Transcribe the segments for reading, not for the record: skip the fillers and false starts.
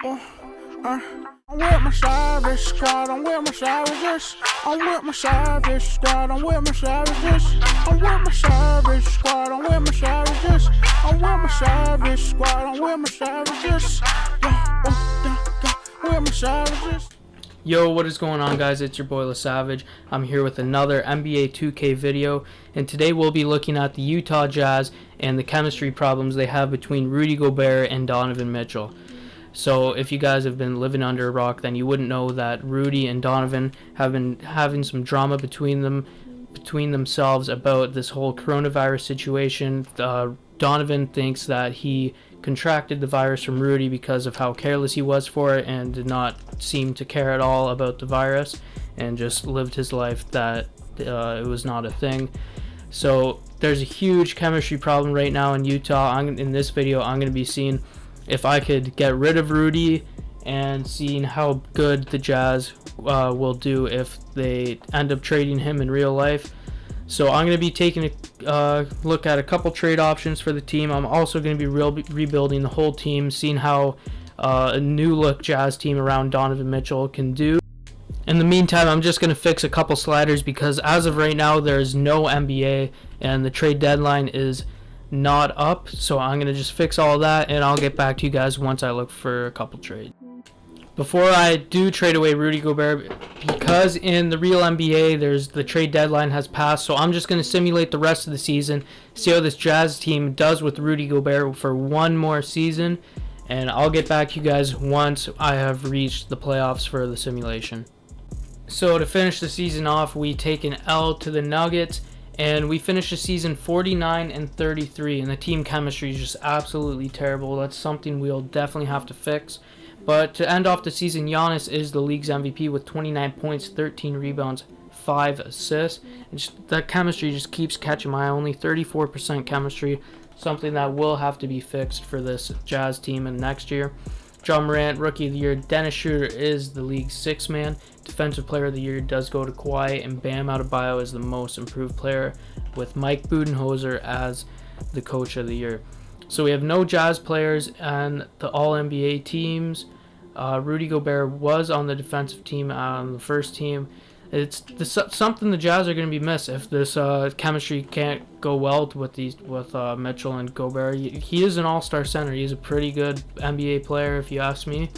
I'm with my savage squad, I'm with my savages. I'm with my savage squad, I'm with my savages. I'm with my savage squad, I'm with my savages. I'm with my savage squad, I'm with my savages. With my savages. Yo, what is going on, guys? It's your boy LaSavage. I'm here with another NBA 2K video, and today we'll be looking at the Utah Jazz and the chemistry problems they have between Rudy Gobert and Donovan Mitchell. So if you guys have been living under a rock, then you wouldn't know that Rudy and Donovan have been having some drama between themselves about this whole coronavirus situation. Donovan thinks that he contracted the virus from Rudy because of how careless he was for it and did not seem to care at all about the virus and just lived his life that it was not a thing. So there's a huge chemistry problem right now in Utah. In this video, I'm going to be seeing if I could get rid of Rudy and seeing how good the Jazz will do if they end up trading him in real life. So I'm going to be taking a look at a couple trade options for the team. I'm also going to be rebuilding the whole team, seeing how a new look Jazz team around Donovan Mitchell can do. In the meantime, I'm just going to fix a couple sliders because as of right now, there's no NBA and the trade deadline is not up. So I'm going to just fix all that and I'll get back to you guys once I look for a couple trades. Before I do trade away Rudy Gobert, because in the real NBA the trade deadline has passed, so I'm just going to simulate the rest of the season, see how this Jazz team does with Rudy Gobert for one more season, and I'll get back to you guys once I have reached the playoffs for the simulation. So to finish the season off, we take an L to the Nuggets, and we finish the season 49-33, and the team chemistry is just absolutely terrible. That's something we'll definitely have to fix. But to end off the season, Giannis is the league's MVP with 29 points, 13 rebounds, 5 assists. That chemistry just keeps catching my eye. Only 34% chemistry, something that will have to be fixed for this Jazz team in next year. Ja Morant, Rookie of the Year. Dennis Schroeder is the league's sixth man. Defensive Player of the Year does go to Kawhi, and Bam Adebayo is the most improved player, with Mike Budenholzer as the Coach of the Year. So we have no Jazz players and the All-NBA teams. Rudy Gobert was on the defensive team on the first team. It's something the Jazz are going to be missed if this chemistry can't go well with Mitchell and Gobert. He is an all-star center. He's a pretty good NBA player, if you ask me.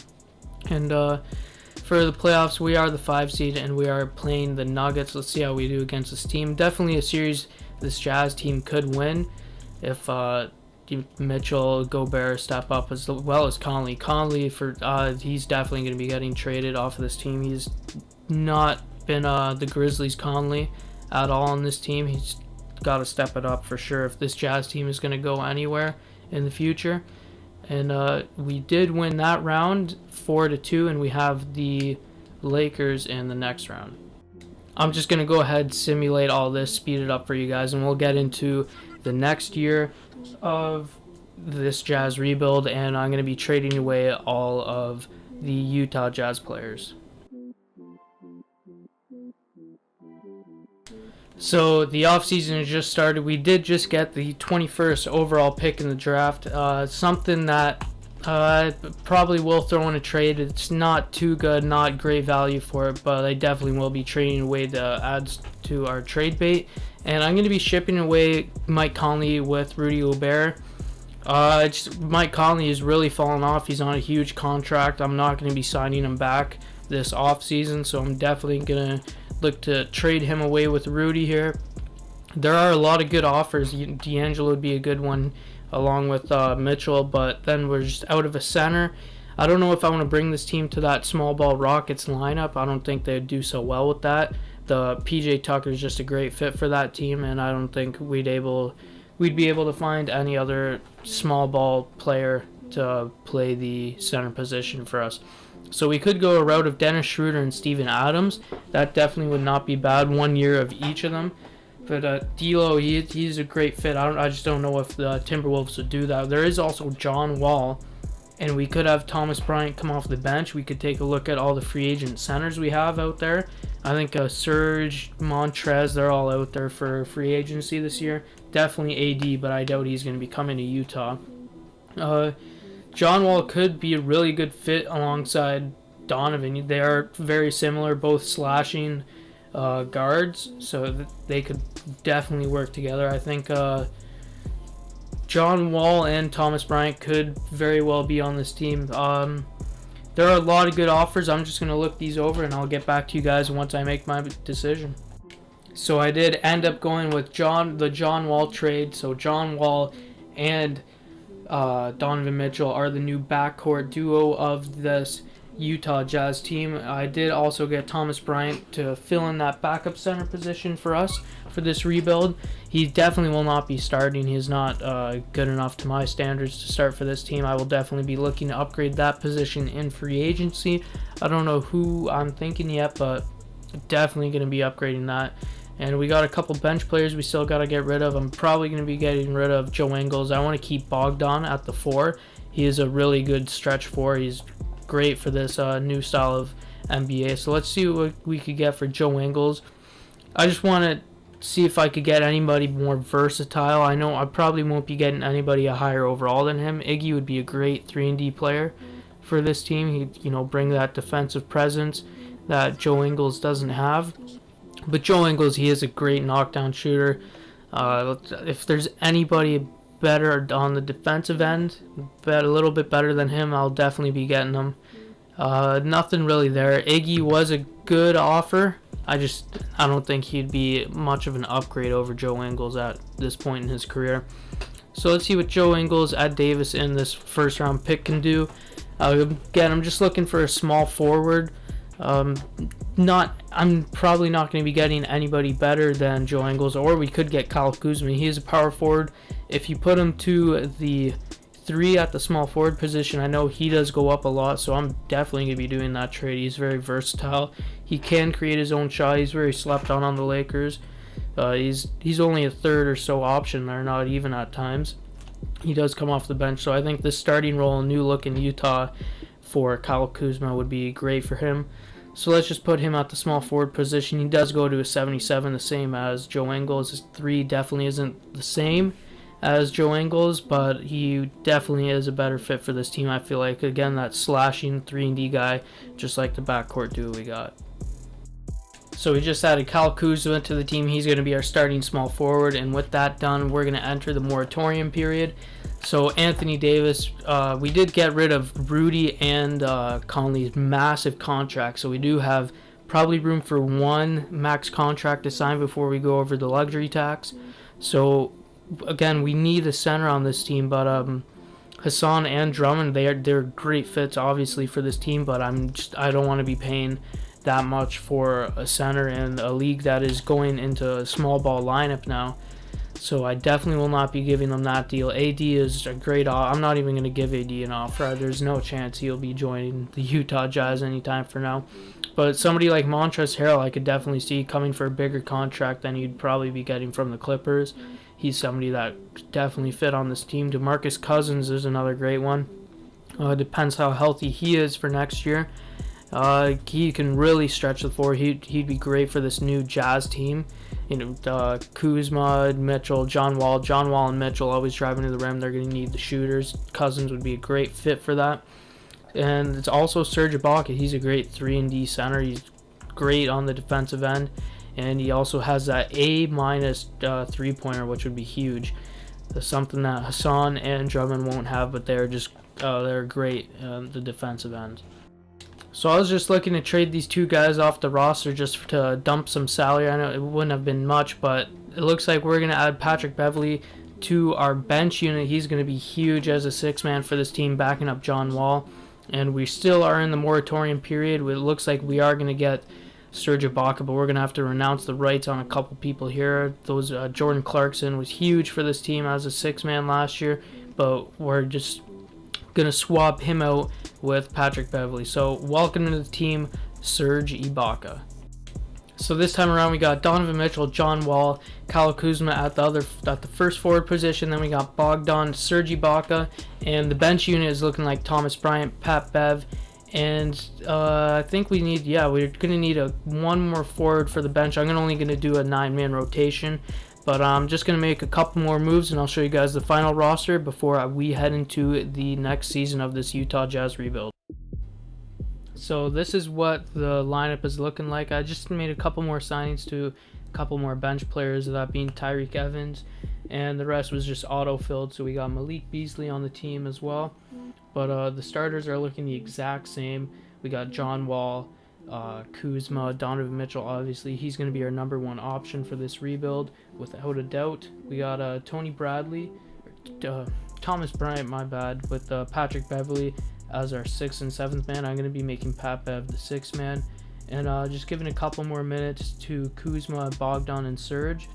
And for the playoffs, we are the 5 seed and we are playing the Nuggets. Let's see how we do against this team. Definitely a series this Jazz team could win if Mitchell, Gobert step up, as well as Conley. He's definitely going to be getting traded off of this team. He's not been the Grizzlies Conley at all on this team. He's got to step it up for sure if this Jazz team is going to go anywhere in the future. And we did win that round 4-2, and we have the Lakers in the next round. I'm just going to go ahead and simulate all this, speed it up for you guys, and we'll get into the next year of this Jazz rebuild, and I'm going to be trading away all of the Utah Jazz players. So the offseason has just started. We did just get the 21st overall pick in the draft, something that probably will throw in a trade. It's not too good, not great value for it, but I definitely will be trading away the adds to our trade bait. And I'm going to be shipping away Mike Conley with Rudy Gobert. Mike Conley is really falling off. He's on a huge contract. I'm not going to be signing him back this offseason, so I'm definitely going to look to trade him away with Rudy here. There are a lot of good offers. D'Angelo would be a good one along with Mitchell, but then we're just out of a center. I don't know if I want to bring this team to that small ball Rockets lineup. I don't think they'd do so well with that. The PJ Tucker is just a great fit for that team, and I don't think we'd be able to find any other small ball player to play the center position for us. So we could go a route of Dennis Schroeder and Steven Adams. That definitely would not be bad. 1 year of each of them. But D'Lo, he's a great fit. I just don't know if the Timberwolves would do that. There is also John Wall, and we could have Thomas Bryant come off the bench. We could take a look at all the free agent centers we have out there. I think Serge, Montrez, they're all out there for free agency this year. Definitely AD, but I doubt he's going to be coming to Utah. John Wall could be a really good fit alongside Donovan. They are very similar, both slashing guards, so they could definitely work together. I think John Wall and Thomas Bryant could very well be on this team. There are a lot of good offers. I'm just going to look these over and I'll get back to you guys once I make my decision. So I did end up going with the John Wall trade. So John Wall and Donovan Mitchell are the new backcourt duo of this Utah Jazz team. I did also get Thomas Bryant to fill in that backup center position for us for this rebuild. He definitely will not be starting. He is not good enough to my standards to start for this team. I will definitely be looking to upgrade that position in free agency. I don't know who I'm thinking yet, but definitely going to be upgrading that. And we got a couple bench players we still got to get rid of. I'm probably going to be getting rid of Joe Ingles. I want to keep Bogdan at the 4. He is a really good stretch 4. He's great for this new style of NBA. So let's see what we could get for Joe Ingles. I just want to see if I could get anybody more versatile. I know I probably won't be getting anybody a higher overall than him. Iggy would be a great 3-and-D player for this team. He'd, bring that defensive presence that Joe Ingles doesn't have. But Joe Ingles, he is a great knockdown shooter. If there's anybody better on the defensive end, a little bit better than him, I'll definitely be getting him. Nothing really there. Iggy was a good offer. I don't think he'd be much of an upgrade over Joe Ingles at this point in his career. So let's see what Joe Ingles, Ed Davis in this first round pick can do. Again, I'm just looking for a small forward. I'm probably not going to be getting anybody better than Joe Ingles, or we could get Kyle Kuzma. He is a power forward. If you put him to the 3 at the small forward position, I know he does go up a lot, so I'm definitely going to be doing that trade. He's very versatile. He can create his own shot. He's very slept on the Lakers. He's only a third or so option there, not even at times. He does come off the bench, so I think this starting role, a new look in Utah for Kyle Kuzma would be great for him. So let's just put him at the small forward position. He does go to a 77, the same as Joe Ingles. His 3 definitely isn't the same as Joe Ingles, but he definitely is a better fit for this team, I feel like. Again, that slashing 3-and-D guy, just like the backcourt duo we got. So we just added Kyle Kuzma to the team. He's going to be our starting small forward, and with that done, we're going to enter the moratorium period. So Anthony Davis, we did get rid of Rudy and Conley's massive contract, so we do have probably room for 1 max contract to sign before we go over the luxury tax. So again, we need a center on this team, but Hassan and Drummond, they're great fits obviously for this team, but I don't want to be paying that much for a center in a league that is going into a small ball lineup now. So I definitely will not be giving them that deal. AD is a great offer. I'm not even going to give AD an offer. There's no chance he'll be joining the Utah Jazz anytime for now. But somebody like Montrezl Harrell, I could definitely see coming for a bigger contract than you'd probably be getting from the Clippers. He's somebody that could definitely fit on this team. DeMarcus Cousins is another great one. Depends how healthy he is for next year. He can really stretch the floor. He'd be great for this new Jazz team. Kuzma, Mitchell, John Wall and Mitchell always driving to the rim. They're going to need the shooters. Cousins would be a great fit for that. And it's also Serge Ibaka. He's a great 3-and-D center. He's great on the defensive end. And he also has that A- 3-pointer, which would be huge. That's something that Hassan and Drummond won't have, but they're great on the defensive end. So I was just looking to trade these 2 guys off the roster just to dump some salary. I know it wouldn't have been much, but it looks like we're going to add Patrick Beverley to our bench unit. He's going to be huge as a 6-man for this team, backing up John Wall. And we still are in the moratorium period. It looks like we are going to get Serge Ibaka, but we're going to have to renounce the rights on a couple people here. Jordan Clarkson was huge for this team as a 6-man last year, but we're just going to swap him out with Patrick Beverley. So welcome to the team, Serge Ibaka. So this time around we got Donovan Mitchell, John Wall, Kyle Kuzma at the first forward position. Then we got Bogdan, Serge Ibaka, and the bench unit is looking like Thomas Bryant, Pat Bev, and I think we're going to need one more forward for the bench. I'm only going to do a 9-man rotation. But I'm just going to make a couple more moves and I'll show you guys the final roster before we head into the next season of this Utah Jazz rebuild. So this is what the lineup is looking like. I just made a couple more signings to a couple more bench players, that being Tyreke Evans, and the rest was just auto-filled. So we got Malik Beasley on the team as well. But the starters are looking the exact same. We got John Wall, Kuzma, Donovan Mitchell. Obviously he's going to be our #1 option for this rebuild without a doubt. We got Tony Bradley, Thomas Bryant, my bad, with Patrick Beverley as our 6th and 7th man. I'm going to be making Pat Bev the 6th man, and just giving a couple more minutes to Kuzma, Bogdan, and Serge.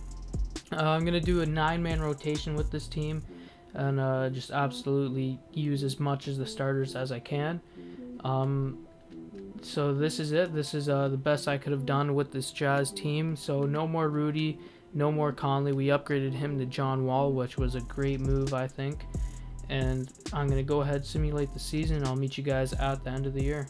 I'm going to do a 9-man rotation with this team and just absolutely use as much as the starters as I can. So this is it. This is the best I could have done with this Jazz team. So no more Rudy, no more Conley. We upgraded him to John Wall, which was a great move, I think. And I'm going to go ahead and simulate the season. I'll meet you guys at the end of the year.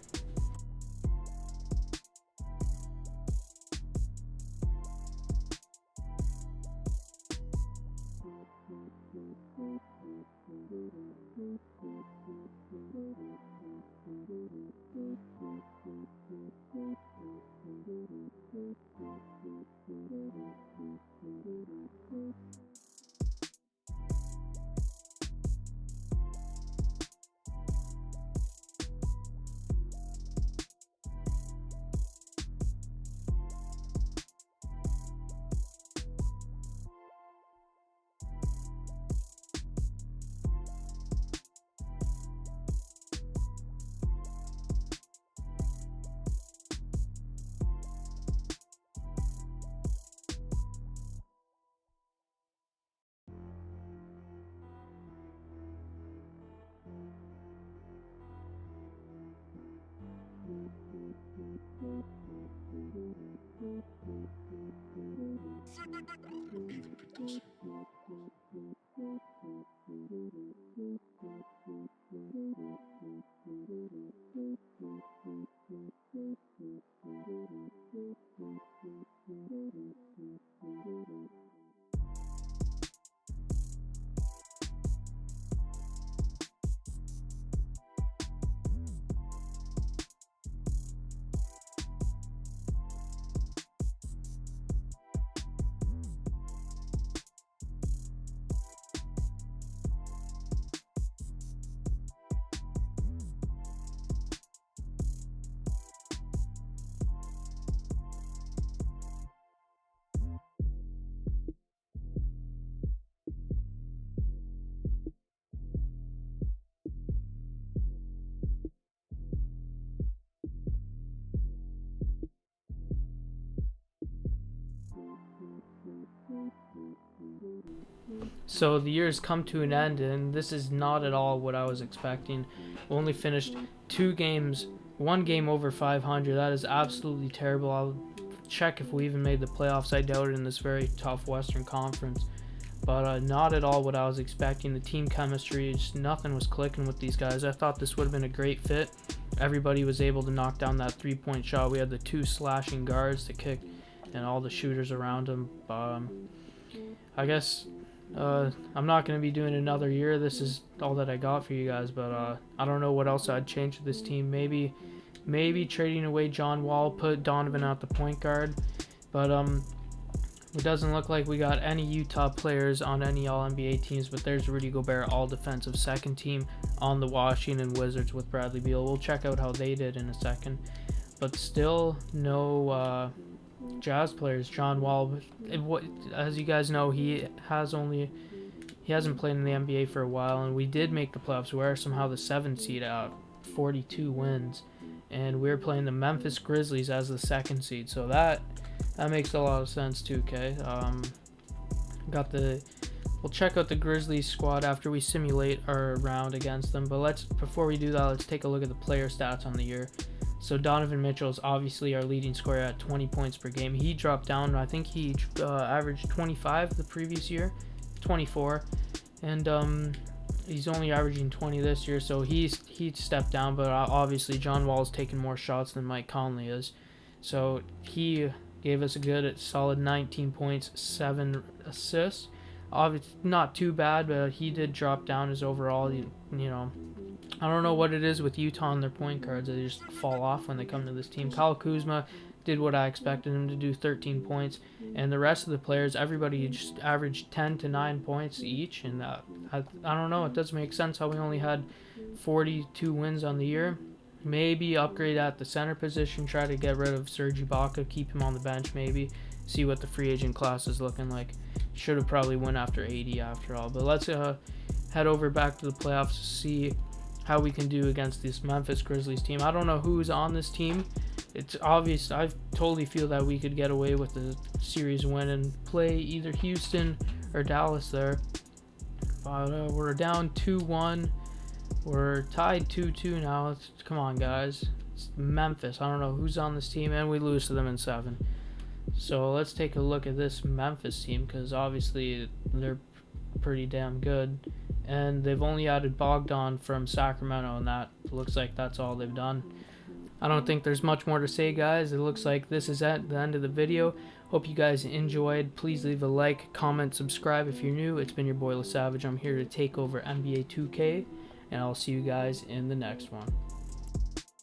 So the year has come to an end, and this is not at all what I was expecting. We only finished 2 games, 1 game over 500. That is absolutely terrible. I'll check if we even made the playoffs. I doubt it in this very tough Western Conference. But not at all what I was expecting. The team chemistry, just nothing was clicking with these guys. I thought this would have been a great fit. Everybody was able to knock down that 3-point shot. We had the 2 slashing guards to kick and all the shooters around them. I guess I'm not going to be doing another year. This is all that I got for you guys, but I don't know what else I'd change with this team. Maybe trading away John Wall, put Donovan at the point guard, but it doesn't look like we got any Utah players on any All-NBA teams, but there's Rudy Gobert, all-defensive second team on the Washington Wizards with Bradley Beal. We'll check out how they did in a second, but still no Jazz players. John Wall, as you guys know, he hasn't played in the NBA for a while, and we did make the playoffs. We are somehow the 7th seed out, 42 wins, and we're playing the Memphis Grizzlies as the 2nd seed. So that makes a lot of sense too. Okay, we'll check out the Grizzlies squad after we simulate our round against them. But before we do that, let's take a look at the player stats on the year. So Donovan Mitchell is obviously our leading scorer at 20 points per game. He dropped down. I think he averaged 25 the previous year, 24, and he's only averaging 20 this year. So he stepped down. But obviously John Wall is taking more shots than Mike Conley is. So he Gave us a good, solid 19 points, 7 assists. Obviously, not too bad, but he did drop down his overall. You know, I don't know what it is with Utah and their point guards. They just fall off when they come to this team. Kyle Kuzma did what I expected him to do, 13 points. And the rest of the players, everybody just averaged 10 to 9 points each. And I don't know, it doesn't make sense how we only had 42 wins on the year. Maybe upgrade at the center position, try to get rid of Serge Ibaka, keep him on the bench maybe, see what the free agent class is looking like. Should have probably went after 80 after all. But let's head over back to the playoffs to see how we can do against this Memphis Grizzlies team. I don't know who's on this team. It's obvious. I totally feel that we could get away with the series win and play either Houston or Dallas there. But we're down 2-1. We're tied 2-2 now. Come on, guys. It's Memphis. I don't know who's on this team, and we lose to them in 7. So let's take a look at this Memphis team, because obviously they're pretty damn good. And they've only added Bogdan from Sacramento, and that looks like that's all they've done. I don't think there's much more to say, guys. It looks like this is at the end of the video. Hope you guys enjoyed. Please leave a like, comment, subscribe if you're new. It's been your boy LaSavage. I'm here to take over NBA 2K, and I'll see you guys in the next one.